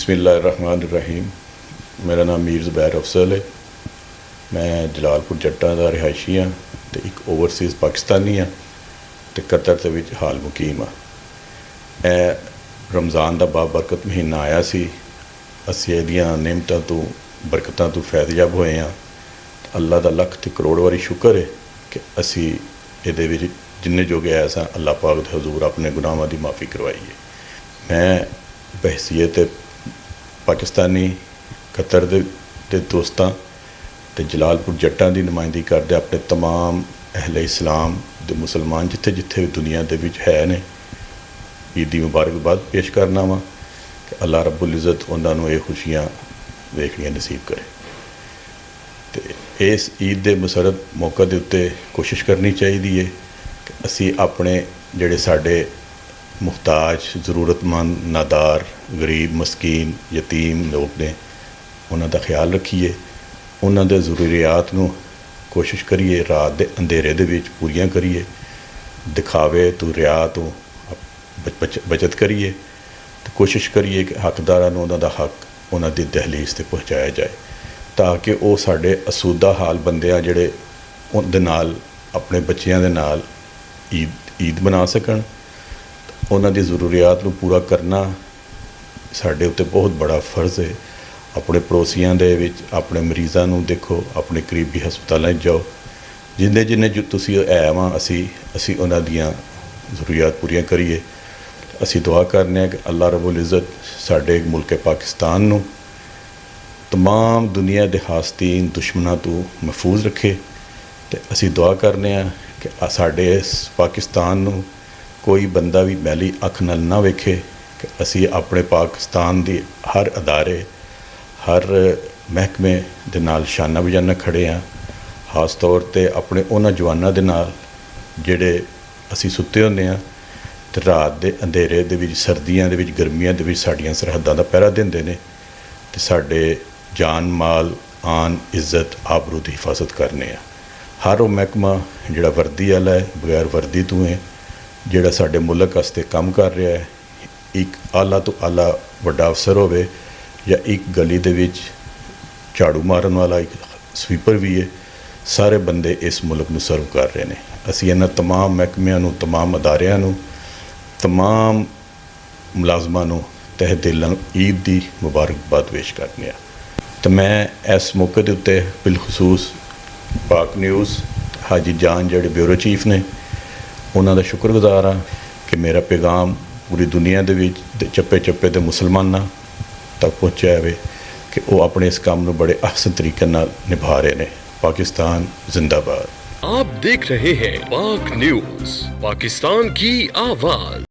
बिस्मिल्लाहिर्रहमानिर्रहीम। मेरा नाम मीर ज़ुबैर अफसल है। मैं जलालपुर जट्टा का रिहायशी हाँ तो एक ओवरसीज़ पाकिस्तानी हाँ तो कतर के विच हाल मुकीम हाँ। रमज़ान का बाबरकत महीना आया सी, असीं इहदियां नेमतां तो बरकतां तो फैज़याब होए हाँ। अल्लाह का लख ते करोड़ वारी शुक्र है कि असीं इहदे विच जिन्ने जोगे आए सां अल्लाह पाक दे हजूर अपने गुनाहां की माफ़ी करवाई है। मैं बहसीयत पाकिस्तानी कतर दे दोस्तां ते जलालपुर जट्टां की नुमाइंदगी करदे अपने तमाम अहले इस्लाम दे मुसलमान जिथे जिथे भी दुनिया दे विच है ने ईद दी मुबारकबाद पेश करना वा कि अल्लाह रब्बुल इज़्ज़त उन्हां नूं ये खुशियां देखणियां नसीब करे। ते इस ईद दे मुसरत मौके दे उत्ते कोशिश करनी चाहिदी है कि असीं अपने जिहड़े साडे मुहताज ज़रूरतमंद नादार गरीब मस्कीन यतीम लोग ने उन्हां दा ख्याल रखिए, उन्हां दे ज़रूरियात नूं कोशिश करिए रात दे अंधेरे दे विच पूरियां करिए, दिखावे तो रिया तो बचत करिए तो कोशिश करिए कि हकदारां नूं उन्हां दा हक उन्हां दी दहलीज़ ते पहुँचाया जाए ताकि वो साडे असूदा हाल बंदे जिहड़े उहदे नाल अपने बच्चियां दे नाल ईद मना सकन। उन्हां दी ज़रूरियात नूं पूरा करना साडे उत्ते बहुत बड़ा फ़र्ज़ है। अपने पड़ोसियां दे विच अपने मरीज़ां नूं देखो, अपने करीबी हस्पतालां जाओ, जिन्ने जिन्ने जो तुसीं है वां असीं उन्हां दियां ज़रूरियात पूरियां करिए। असीं दुआ करने कि अल्लाह रब्बुल इज़्ज़त साडे मुल्क पाकिस्तान नूं तमाम दुनिया दे हासतीन दुश्मनां तो महफूज रखे। ते असीं दुआ करने कि साडे इस पाकिस्तान नूं कोई बंदा भी मैली अख नाल ना वेखे कि असीं अपने पाकिस्तान दी हर अदारे हर महकमे दे नाल शाना बजाना खड़े हाँ। खास तौर ते अपने उन्हां जवानां दे नाल जिहड़े असीं सुत्ते हुंदे हाँ ते रात दे अंधेरे दे विच सर्दियां दे विच गर्मियां दे विच साडीआं सरहदां दा पहरा दिंदे ने ते साडे जान माल आन इज़्ज़त आबरू दी हिफाजत करने आ। हर वो महकमा जिहड़ा वर्दी वाला है बगैर वर्दी तो है जिहड़ा साडे मुल्क वास्ते काम कर रहा है, एक आला तो आला वड्डा अफसर होवे या एक गली दे विच झाड़ू मारन वाला एक स्वीपर भी है, सारे बंदे इस मुल्क नूं सर्व कर रहे हैं। असीं इन्हां तमाम महकमिਆਂ नूं तमाम अदारिਆਂ नूं तमाम मुलाजमां नूं तहे दिल नाल ईद दी मुबारकबाद पेश करने आ। तो मैं इस मौके के उत्ते बिलखसूस पाक न्यूज़ हाजी जान जिहड़े ब्यूरो चीफ ने उन्हां दा शुक्रगुजार हाँ कि मेरा पैगाम पूरी दुनिया दे विच चप्पे चप्पे ते मुसलमानां तक पहुँचा है कि वो अपने इस काम नूं बड़े अहसन तरीके नाल निभा रहे हैं। पाकिस्तान जिंदाबाद। आप देख रहे हैं पाक न्यूज़, पाकिस्तान की आवाज़।